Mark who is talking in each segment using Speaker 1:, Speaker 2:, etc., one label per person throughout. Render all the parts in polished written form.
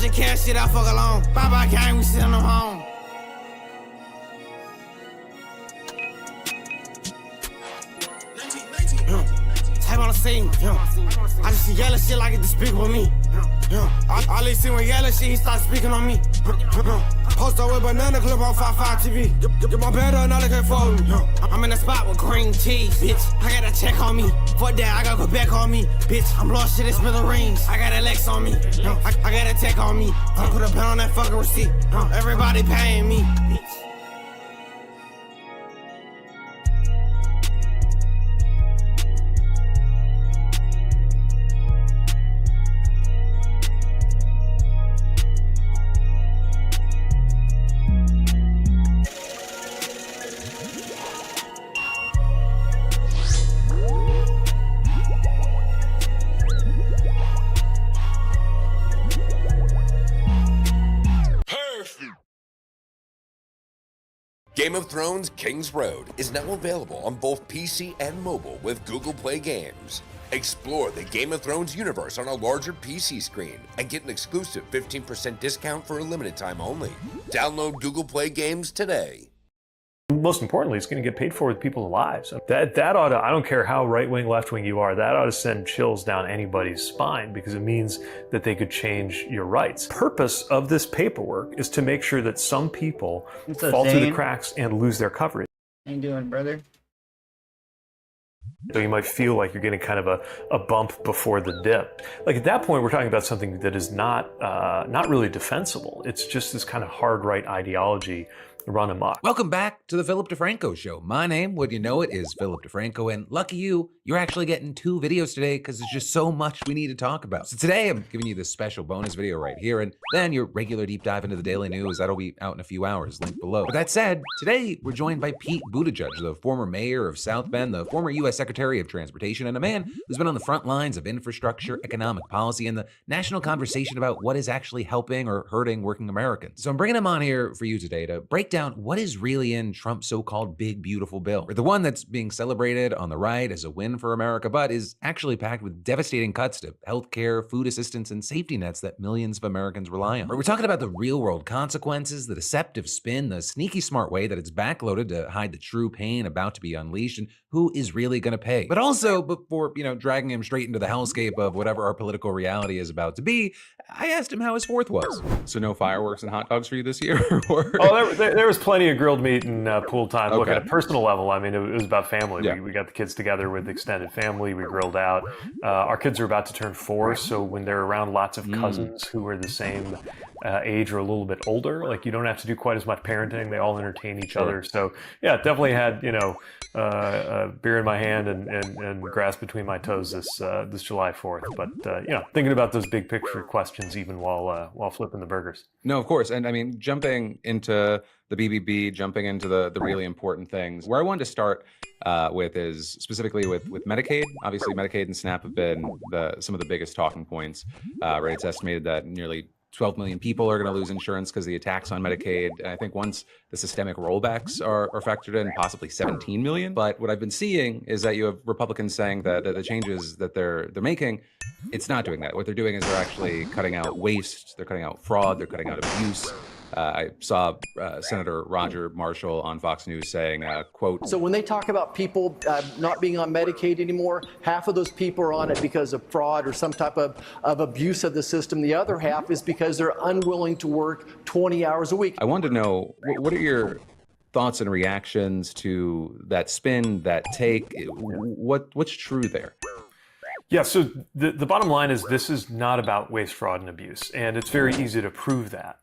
Speaker 1: just cash shit, I fuck alone. Bye-bye, gang, we send them home. Type on the scene, I just see yellow shit like it despicable me. All they see when yellow shit, he start speaking on me. Post up with banana clip on 5-5 TV. Get my better, now they can't follow me. I'm in the spot with green cheese, bitch. I got a check on me. Fuck that, I got Quebec on me, bitch. I'm lost shit in smithereens. I got a Lex on me. I got a tech on me. I put a pen on that fucking receipt. Everybody paying me, bitch.
Speaker 2: Game of Thrones King's Road is now available on both PC and mobile with Google Play Games. Explore the Game of Thrones universe on a larger PC screen and get an exclusive 15% discount for a limited time only. Download Google Play Games today.
Speaker 3: Most importantly, it's going to get paid for with people's lives. That ought to, I don't care how right-wing, left-wing you are, that ought to send chills down anybody's spine because it means that they could change your rights. Purpose of this paperwork is to make sure that some people fall through the cracks and lose their coverage.
Speaker 4: How you doing, brother?
Speaker 3: So you might feel like you're getting kind of a bump before the dip. Like at that point, we're talking about something that is not really defensible. It's just this kind of hard right ideology run amok.
Speaker 5: Welcome back to the Philip DeFranco Show. My name, would you know it, is Philip DeFranco, and lucky you, you're actually getting 2 videos today because there's just so much we need to talk about. So today I'm giving you this special bonus video right here, and then your regular deep dive into the daily news. That'll be out in a few hours, link below. But that said, today we're joined by Pete Buttigieg, the former mayor of South Bend, the former U.S. Secretary of Transportation, and a man who's been on the front lines of infrastructure, economic policy, and the national conversation about what is actually helping or hurting working Americans. So I'm bringing him on here for you today to break down what is really in Trump's so-called big, beautiful bill, or the one that's being celebrated on the right as a win for America, but is actually packed with devastating cuts to healthcare, food assistance, and safety nets that millions of Americans rely on. We're talking about the real-world consequences, the deceptive spin, the sneaky smart way that it's backloaded to hide the true pain about to be unleashed, and who is really going to pay. But also, before dragging him straight into the hellscape of whatever our political reality is about to be, I asked him how his 4th was.
Speaker 6: So no fireworks and hot dogs for you this year?
Speaker 3: Oh, there was plenty of grilled meat and pool time. Okay. Look, at a personal level, I mean, it was about family.
Speaker 6: Yeah.
Speaker 3: We got the kids together with extended family. We grilled out. Our kids are about to turn 4, so when they're around lots of cousins who are the same age or a little bit older, like you don't have to do quite as much parenting. They all entertain each other. So yeah, definitely had beer in my hand and grass between my toes this July 4th. But thinking about those big picture questions even while flipping the burgers.
Speaker 6: No, of course. And I mean, jumping into the BBB, jumping into the really important things, where I wanted to start with is specifically with Medicaid. Obviously, Medicaid and SNAP have been some of the biggest talking points. Right? It's estimated that nearly 12 million people are going to lose insurance because of the attacks on Medicaid. And I think once the systemic rollbacks are factored in, possibly 17 million. But what I've been seeing is that you have Republicans saying that the changes that they're making, it's not doing that. What they're doing is they're actually cutting out waste, they're cutting out fraud, they're cutting out abuse. I saw Senator Roger Marshall on Fox News saying, quote,
Speaker 7: "So when they talk about people not being on Medicaid anymore, half of those people are on it because of fraud or some type of abuse of the system. The other half is because they're unwilling to work 20 hours a week."
Speaker 6: I wanted to know, what are your thoughts and reactions to that spin, that take? What's true there?
Speaker 3: Yeah, so the bottom line is this is not about waste, fraud, and abuse, and it's very easy to prove that.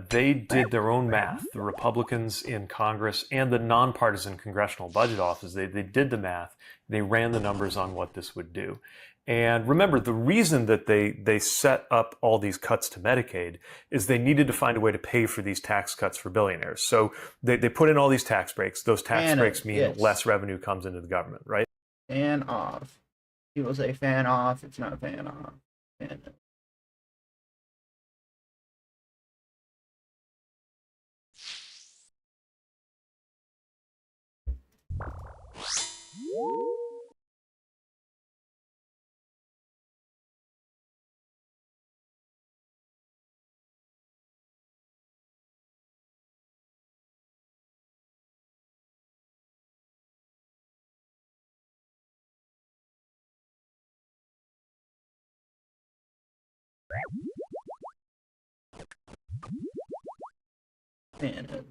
Speaker 3: They did their own math, the Republicans in Congress and the nonpartisan Congressional Budget Office. They did the math. They ran the numbers on what this would do. And remember, the reason that they set up all these cuts to Medicaid is they needed to find a way to pay for these tax cuts for billionaires. So they put in all these tax breaks. Those tax breaks mean less revenue comes into the government, right?
Speaker 4: Fan off. People say fan off. It's not fan off. Fan fan of.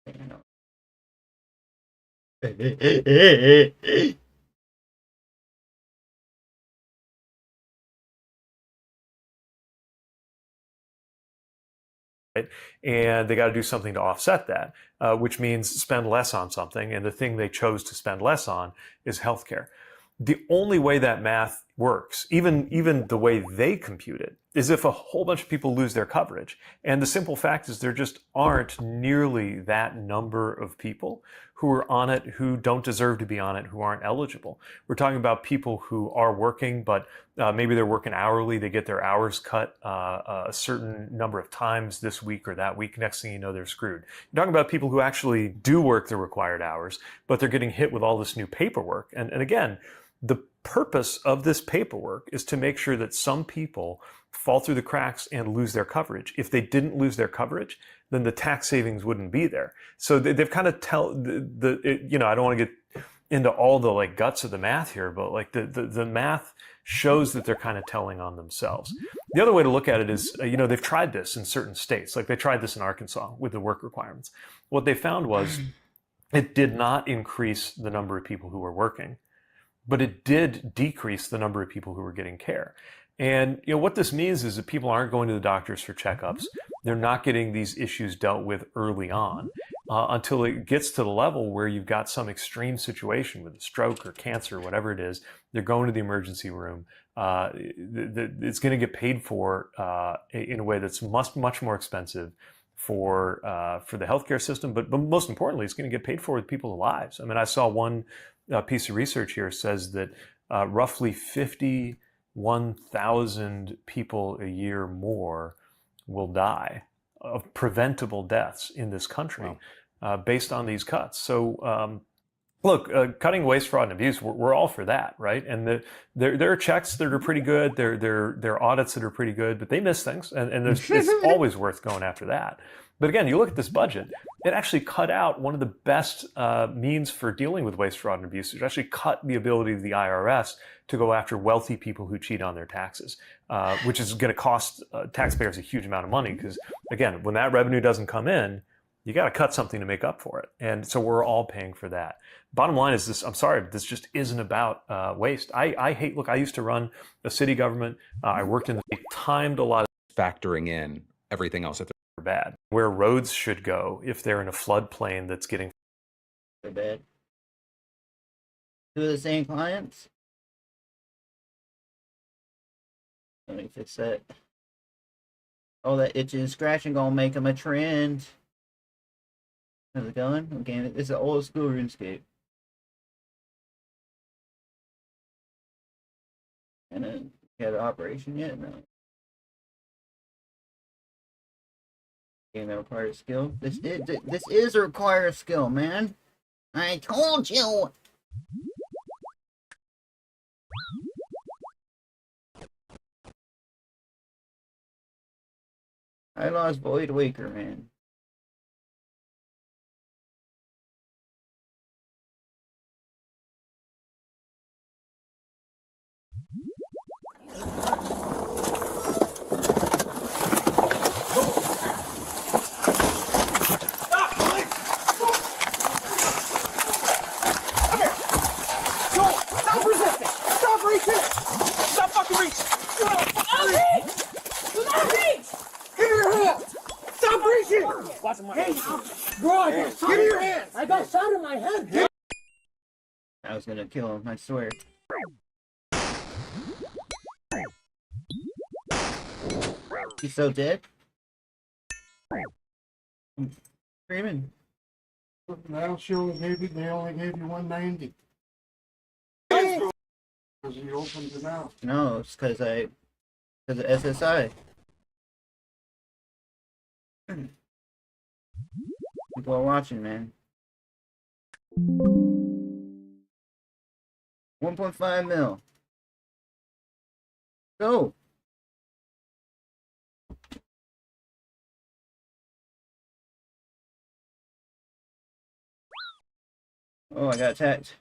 Speaker 4: Fan of.
Speaker 3: Right? And they got to do something to offset that, which means spend less on something. And the thing they chose to spend less on is healthcare. The only way that math works, even the way they compute it, is if a whole bunch of people lose their coverage. And the simple fact is there just aren't nearly that number of people who are on it who don't deserve to be on it, who aren't eligible. We're talking about people who are working, but maybe they're working hourly. They get their hours cut a certain number of times this week or that week. Next thing you know, they're screwed. You're talking about people who actually do work the required hours, but they're getting hit with all this new paperwork. And again, the purpose of this paperwork is to make sure that some people fall through the cracks and lose their coverage. If they didn't lose their coverage, then the tax savings wouldn't be there. So they've kind of I don't want to get into all the like guts of the math here, but like the math shows that they're kind of telling on themselves. The other way to look at it is, they've tried this in certain states. Like they tried this in Arkansas with the work requirements. What they found was it did not increase the number of people who were working, but it did decrease the number of people who were getting care. And what this means is that people aren't going to the doctors for checkups. They're not getting these issues dealt with early on until it gets to the level where you've got some extreme situation with a stroke or cancer, whatever it is. They're going to the emergency room. It's going to get paid for in a way that's much more expensive for the healthcare system, but most importantly, it's going to get paid for with people's lives. I mean, I saw one piece of research here says that roughly 51,000 people a year more will die of preventable deaths in this country based on these cuts. So look, cutting waste, fraud, and abuse, we're all for that, right? And there are checks that are pretty good, there are audits that are pretty good, but they miss things, and it's always worth going after that. But again, you look at this budget, it actually cut out one of the best means for dealing with waste, fraud, and abuse. It actually cut the ability of the IRS to go after wealthy people who cheat on their taxes, which is going to cost taxpayers a huge amount of money because, again, when that revenue doesn't come in, you got to cut something to make up for it. And so we're all paying for that. Bottom line is this, I'm sorry, but this just isn't about waste. I used to run a city government. I worked in the timed a lot of
Speaker 6: Factoring in everything else that
Speaker 3: bad, where roads should go if they're in a floodplain that's getting
Speaker 4: They're bad. Two of the same clients? Let me fix that. Oh, that itching and scratching gonna make them a trend. How's it going? Okay, it's an old school RuneScape. And then you had an operation yet? No. Game that requires skill. This is a required skill, man. I told you. I lost voidwaker, man.
Speaker 1: Stop fucking reaching! Do not reach! Give me your hands! Stop reaching! Hey, bro, give me your hands! I got shot in my head!
Speaker 4: I was gonna kill him, I swear. He's so dead? I'm screaming.
Speaker 8: Now she only gave you, they only gave you 190. Because you opened it out.
Speaker 4: No, it's because of SSI. People are watching, man. 1.5 mil. Go. Oh, I got attacked.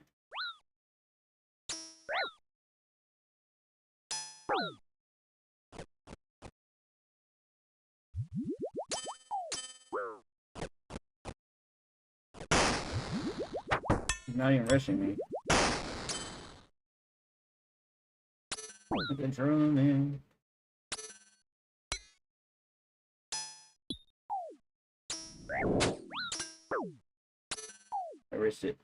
Speaker 4: He's not even rushing me. Look at drum, man. I risked it.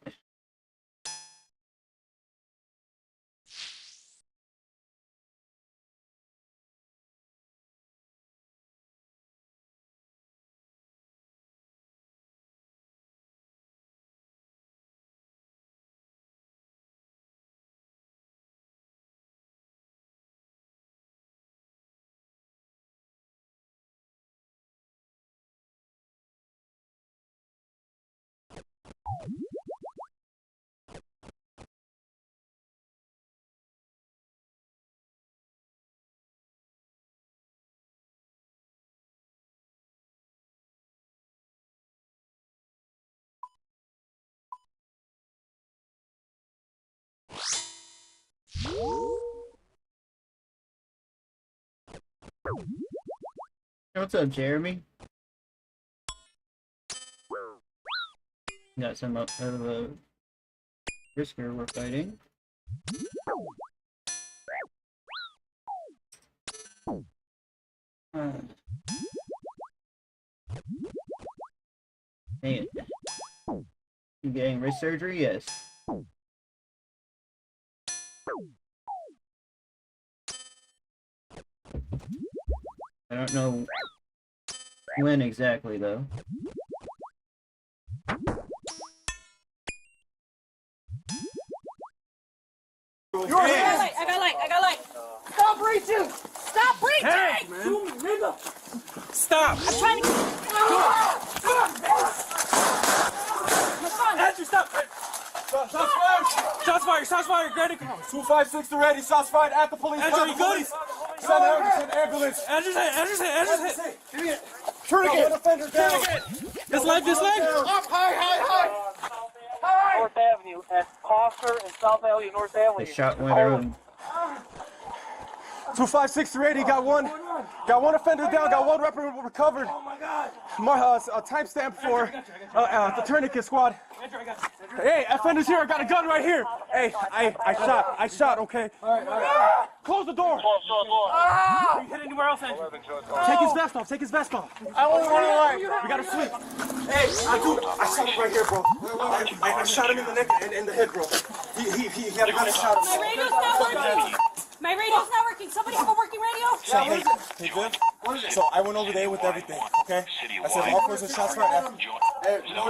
Speaker 4: What's up, Jeremy? Got some up out of a Brisker we're fighting. Dang it. You getting wrist surgery? Yes. I don't know when exactly, though.
Speaker 9: I got light. Stop reaching! Stop reaching!
Speaker 10: Hey, man. Stop!
Speaker 9: I'm trying to
Speaker 10: Andrew, stop! Shots fired, Granny.
Speaker 11: 256 to ready, shots fired at the police.
Speaker 10: Andrew, you good?
Speaker 11: Send ambulance.
Speaker 10: Andrew's hit.
Speaker 11: Give me it. Tourniquet.
Speaker 10: This leg.
Speaker 11: Up, high.
Speaker 12: North Avenue at Foster and South Avenue, North Avenue.
Speaker 4: The shot went around.
Speaker 11: 256 to ready, got one offender down, got one weapon recovered.
Speaker 10: Oh my God.
Speaker 11: A timestamp for the tourniquet squad.
Speaker 10: Andrew, I got you.
Speaker 11: Hey, offender's here, I got a gun right here. Hey, I shot, okay? All right. Close the door.
Speaker 10: Are you hit anywhere else, Andrew?
Speaker 11: Take his vest off. I only want to lie. We gotta sleep. Hey, I shot him right here, bro. I shot him in the neck and in the head, bro. He had a gun and shot him.
Speaker 9: My radio's not working. My radio's not working. Somebody have a working radio?
Speaker 11: Hey, good? So I went over there with everything, okay? I said all persons shots fired. Hey, no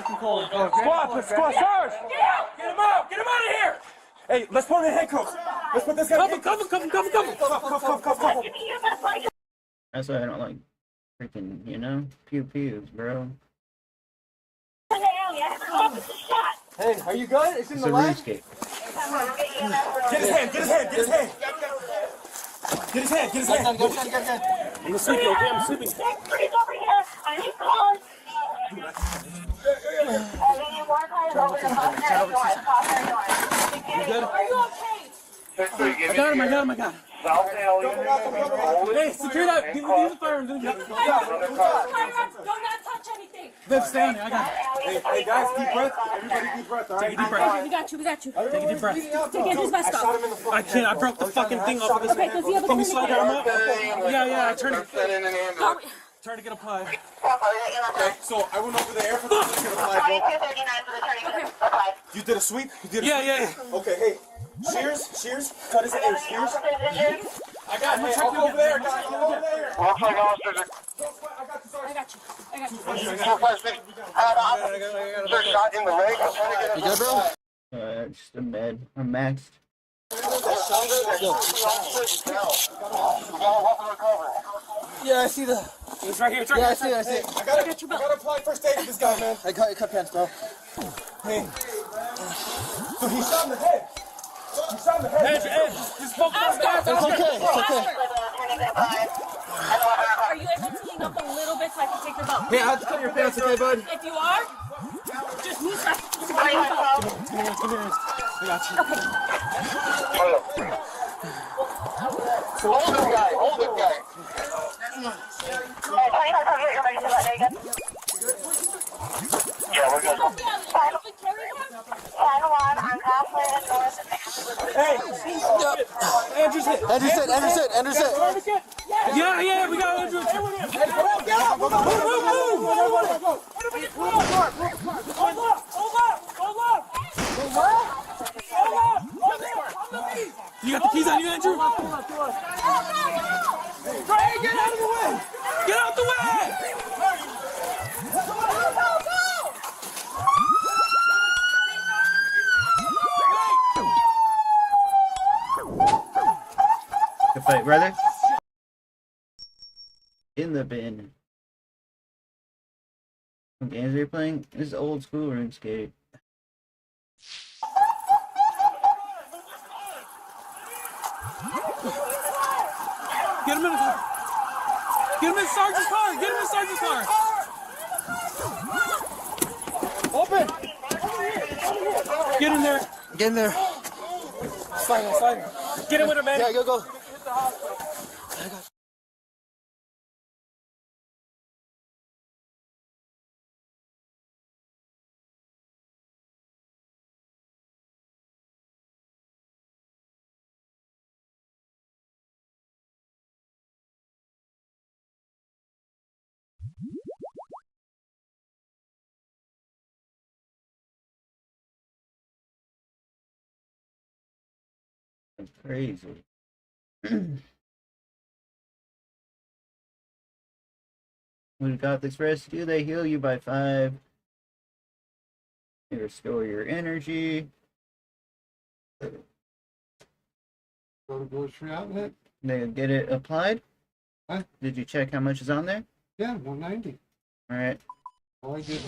Speaker 11: control. Squad, Sarge!
Speaker 10: Get him out of here!
Speaker 11: Hey, let's put him in handcuffs. Let's put this guy in handcuffs. Cuff.
Speaker 4: That's why I don't like freaking, pew-pews, bro.
Speaker 11: Hey, are you good? It's in
Speaker 4: It's
Speaker 11: the
Speaker 4: a
Speaker 11: leg.
Speaker 4: RuneScape.
Speaker 11: Get his hand. Get his hand.
Speaker 10: I'm sleeping, okay? I'm sleeping.
Speaker 9: He's over here. I need calls.
Speaker 10: You good?
Speaker 9: Are you okay?
Speaker 10: I got him.
Speaker 12: South Avenue.
Speaker 10: Hey, secure that. Give me the firearms.
Speaker 9: Don't not touch anything.
Speaker 10: Let's stay on there. I got it.
Speaker 11: Hey, guys, deep breath. Everybody deep breath, all right?
Speaker 10: Take a deep breath.
Speaker 9: We got you.
Speaker 10: Take a deep breath.
Speaker 9: Take Andrew's vest off.
Speaker 10: I can't. I broke the fucking thing off of this.
Speaker 9: Okay, does he have a
Speaker 10: Can we slide
Speaker 9: tourniquet?
Speaker 10: arm up? Yeah. I turned to get applied.
Speaker 11: Okay, so I went over there for the tourniquet applied, bro. You did a sweep?
Speaker 10: Yeah.
Speaker 11: Okay, hey. Shears. Cut his ears. Shears. I got him. I'll go over there, guys. I'll go over there.
Speaker 12: Looks like officers
Speaker 9: I got you.
Speaker 12: 256. Sir, shot in the leg. I'm trying to get him.
Speaker 11: You good, bro?
Speaker 4: Just a med. I'm maxed.
Speaker 11: Yeah, I see the.
Speaker 10: It's right here.
Speaker 11: Yeah, I see it. I gotta apply first aid to this guy, man. I cut pants, bro. Hey. So he shot in the head.
Speaker 10: Ed, just focus on that.
Speaker 11: It's okay.
Speaker 9: Are you able to lean up a little bit so I can take your belt?
Speaker 11: Hey, I have to cut your pants, okay, bud?
Speaker 9: If you are, just move back.
Speaker 10: Give me your hands. I got you.
Speaker 9: Okay.
Speaker 12: Hold this guy. Hold this guy. Yeah, we're good.
Speaker 11: Hey, Andrew's hit.
Speaker 10: Andrew's hit. Andrew's hit. Andrew's hit.
Speaker 11: Yeah, we got Andrew. Get up, move. You got the keys on you, Andrew? Hey, get out of the way! Get out the way!
Speaker 4: Good fight, brother. In the bin. What games are you playing? This is old school RuneScape.
Speaker 11: Get him in the car. Get him in Sarge's car. Get him in Sarge's car. Open. Get in there.
Speaker 10: Get in there.
Speaker 11: Slide. Get in with him, man.
Speaker 10: Yeah, go.
Speaker 4: That's crazy. When Gothics rescue, they heal you by 5. They restore your energy.
Speaker 8: Go to grocery outlet.
Speaker 4: They get it applied.
Speaker 8: Huh?
Speaker 4: Did you check how much is on there?
Speaker 8: Yeah, 190.
Speaker 4: All right.
Speaker 8: All I did